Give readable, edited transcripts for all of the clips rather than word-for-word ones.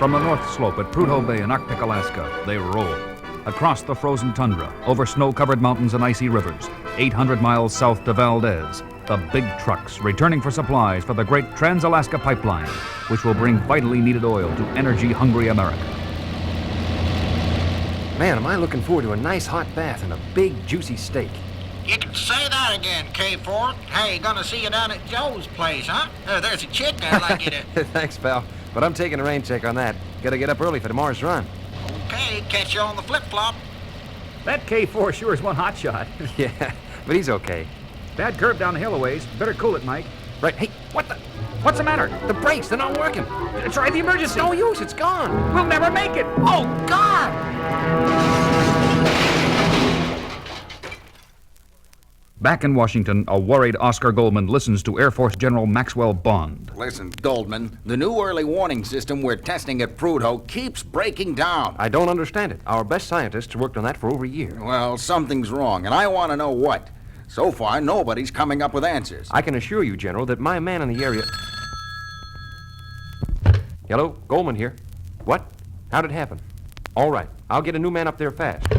From the north slope at Prudhoe Bay in Arctic Alaska, they roll. Across the frozen tundra, over snow-covered mountains and icy rivers, 800 miles south to Valdez, the big trucks returning for supplies for the great Trans-Alaska Pipeline, which will bring vitally needed oil to energy-hungry America. Man, am I looking forward to a nice hot bath and a big, juicy steak. You can say that again, K4. Hey, gonna see you down at Joe's place, huh? There's a chick I'd like you to... Thanks, pal. But I'm taking a rain check on that. Gotta get up early for tomorrow's run. Okay, catch you on the flip-flop. That K4 sure is one hot shot. Yeah, but he's okay. Bad curve down the hill a ways. Better cool it, Mike. Right, hey, What's the matter? the brakes, they're not working. Try the emergency. No use, it's gone. We'll never make it. Oh, God! Back in Washington, a worried Oscar Goldman listens to Air Force General Maxwell Bond. Listen, Goldman, the new early warning system we're testing at Prudhoe keeps breaking down. I don't understand it. Our best scientists worked on that for over a year. Well, something's wrong, and I want to know what. So far, nobody's coming up with answers. I can assure you, General, that my man in the area... Hello, Goldman here. What? How'd it happen? All right, I'll get a new man up there fast.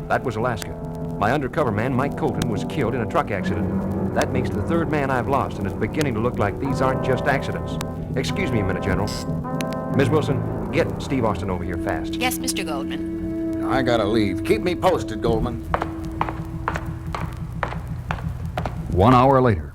That was Alaska. My undercover man, Mike Colton, was killed in a truck accident. That makes the third man I've lost, and it's beginning to look like these aren't just accidents. Excuse me a minute, General. Ms. Wilson, get Steve Austin over here fast. Yes, Mr. Goldman. I gotta leave. Keep me posted, Goldman. 1 hour later.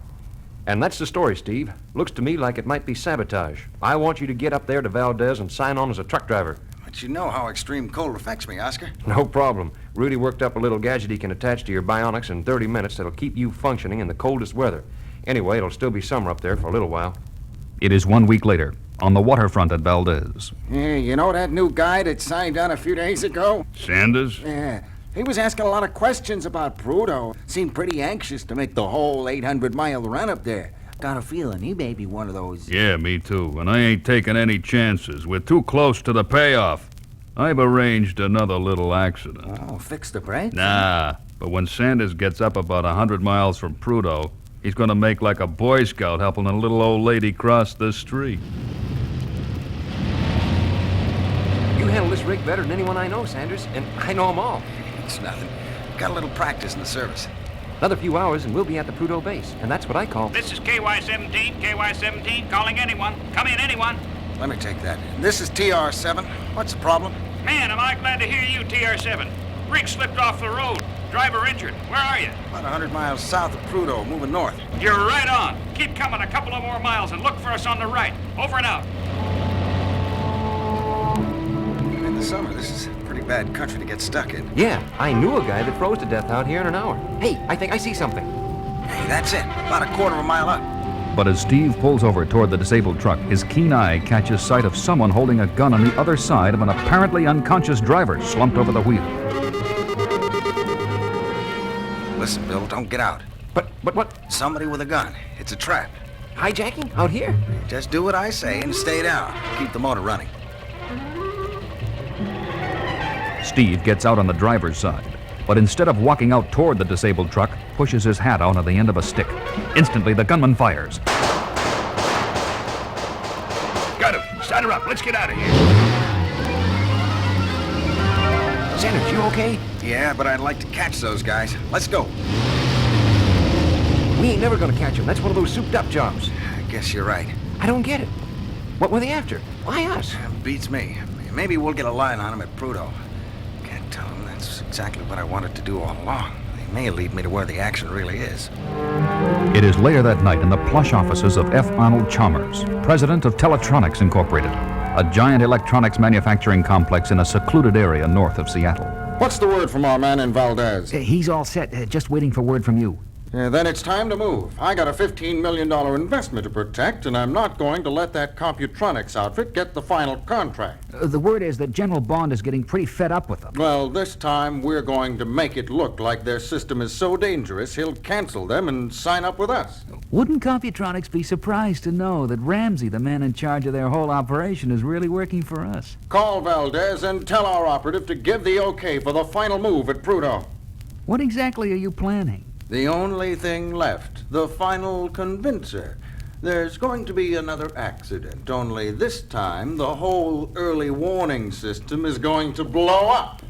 And that's the story, Steve. Looks to me like it might be sabotage. I want you to get up there to Valdez and sign on as a truck driver. But you know how extreme cold affects me, Oscar. No problem. Rudy worked up a little gadget he can attach to your bionics in 30 minutes that'll keep you functioning in the coldest weather. Anyway, it'll still be summer up there for a little while. It is 1 week later, on the waterfront at Valdez. Yeah, you know that new guy that signed on a few days ago? Sanders? Yeah. He was asking a lot of questions about Prudhoe. Seemed pretty anxious to make the whole 800-mile run up there. Got a feeling he may be one of those... Yeah, me too. And I ain't taking any chances. We're too close to the payoff. I've arranged another little accident. Oh, fix the brakes? Nah, but when Sanders gets up about 100 miles from Prudhoe, he's gonna make like a Boy Scout helping a little old lady cross the street. You handle this rig better than anyone I know, Sanders, and I know them all. It's nothing. Got a little practice in the service. Another few hours and we'll be at the Prudhoe base, and that's what I call... This is KY-17, KY-17, calling anyone. Come in, anyone. Let me take that. This is TR-7. What's the problem? Man, am I glad to hear you, TR-7. Rig slipped off the road. Driver injured. Where are you? About 100 miles south of Prudhoe, moving north. You're right on. Keep coming a couple of more miles and look for us on the right. Over and out. In the summer, this is pretty bad country to get stuck in. Yeah, I knew a guy that froze to death out here in an hour. Hey, I think I see something. Hey, that's it. About a quarter of a mile up. But as Steve pulls over toward the disabled truck, his keen eye catches sight of someone holding a gun on the other side of an apparently unconscious driver slumped over the wheel. Listen, Bill, don't get out. But what? Somebody with a gun. It's a trap. Hijacking? Out here? Just do what I say and stay down. Keep the motor running. Steve gets out on the driver's side, but instead of walking out toward the disabled truck, pushes his hat out on the end of a stick. Instantly, the gunman fires. Got him. Start her up. Let's get out of here. Sanders, you okay? Yeah, but I'd like to catch those guys. Let's go. We ain't never gonna catch him. That's one of those souped-up jobs. I guess you're right. I don't get it. What were they after? Why us? Beats me. Maybe we'll get a line on them at Prudhoe. Can't tell them that's exactly what I wanted to do all along. They may lead me to where the action really is. It is later that night in the plush offices of F. Arnold Chalmers, president of Teletronics Incorporated, a giant electronics manufacturing complex in a secluded area north of Seattle. What's the word from our man in Valdez? He's all set. Just waiting for word from you. Then it's time to move. I got a $15 million investment to protect, and I'm not going to let that Computronics outfit get the final contract. The word is that General Bond is getting pretty fed up with them. Well, this time we're going to make it look like their system is so dangerous he'll cancel them and sign up with us. Wouldn't Computronics be surprised to know that Ramsey, the man in charge of their whole operation, is really working for us? Call Valdez and tell our operative to give the okay for the final move at Prudhoe. What exactly are you planning? The only thing left, the final convincer. There's going to be another accident, only this time the whole early warning system is going to blow up.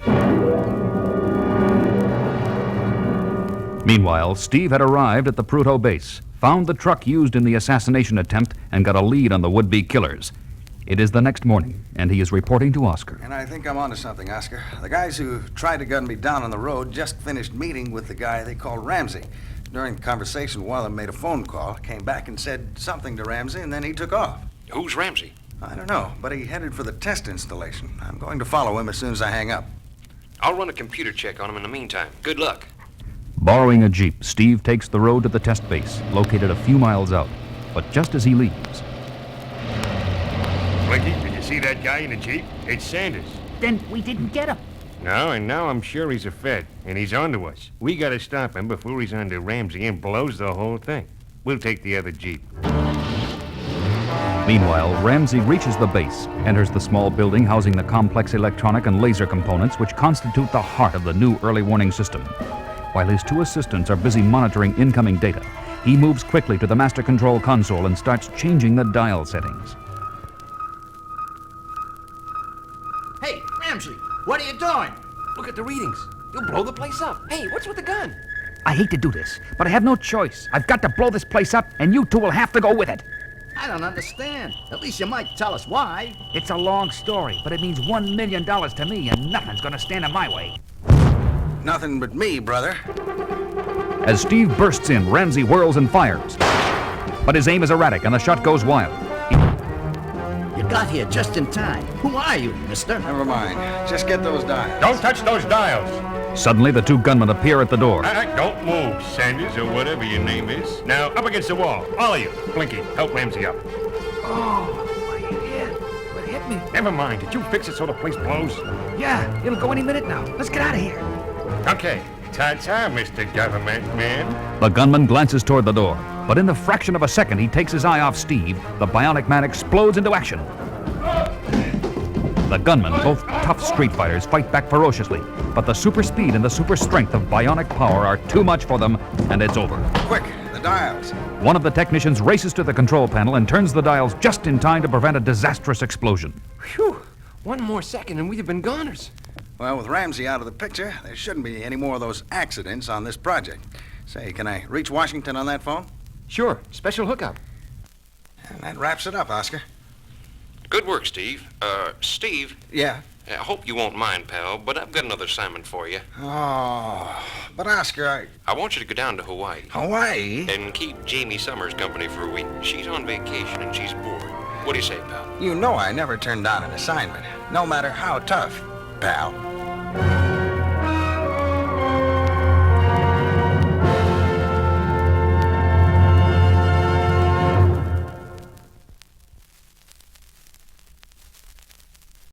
Meanwhile, Steve had arrived at the Prudhoe base, found the truck used in the assassination attempt, and got a lead on the would-be killers. It is the next morning, and he is reporting to Oscar. And I think I'm onto something, Oscar. The guys who tried to gun me down on the road just finished meeting with the guy they called Ramsey. During the conversation, one of them made a phone call, came back and said something to Ramsey, and then he took off. Who's Ramsey? I don't know, but he headed for the test installation. I'm going to follow him as soon as I hang up. I'll run a computer check on him in the meantime. Good luck. Borrowing a Jeep, Steve takes the road to the test base, located a few miles out. But just as he leaves, Blinky, did you see that guy in the Jeep? It's Sanders. Then we didn't get him. No, and now I'm sure he's a Fed, and he's onto us. We gotta stop him before he's onto Ramsey and blows the whole thing. We'll take the other Jeep. meanwhile, Ramsey reaches the base, enters the small building housing the complex electronic and laser components which constitute the heart of the new early warning system. While his two assistants are busy monitoring incoming data, he moves quickly to the master control console and starts changing the dial settings. Hey, Ramsey, what are you doing? Look at the readings. You'll blow the place up. Hey, what's with the gun? I hate to do this, but I have no choice. I've got to blow this place up, and you two will have to go with it. I don't understand. At least you might tell us why. It's a long story, but it means $1 million to me, and nothing's gonna stand in my way. Nothing but me, brother. As Steve bursts in, Ramsey whirls and fires. But his aim is erratic, and the shot goes wild. You got here just in time. Who are you, mister? Never mind. Just get those dials. Don't touch those dials. Suddenly, the two gunmen appear at the door. Don't move, Sanders, or whatever your name is. Now, up against the wall. All of you. Blinky, help Ramsey up. Oh, my head. What hit me? Never mind. Did you fix it so the place blows? Yeah, it'll go any minute now. Let's get out of here. Okay. Ta-ta, Mr. Government Man. The gunman glances toward the door, but in the fraction of a second he takes his eye off Steve, the bionic man explodes into action. The gunmen, both tough street fighters, fight back ferociously, but the super speed and the super strength of bionic power are too much for them, and it's over. Quick, the dials. One of the technicians races to the control panel and turns the dials just in time to prevent a disastrous explosion. Phew. One more second and we'd have been goners. Well, with Ramsey out of the picture, there shouldn't be any more of those accidents on this project. Say, can I reach Washington on that phone? Sure. Special hookup. And that wraps it up, Oscar. Good work, Steve. Steve, Yeah. I hope you won't mind, pal, but I've got another assignment for you. Oh, but Oscar, I want you to go down to Hawaii Hawaii? and keep Jamie Summers company for a week. She's on vacation and she's bored. What do you say, pal? You know I never turn down an assignment, no matter how tough, pal.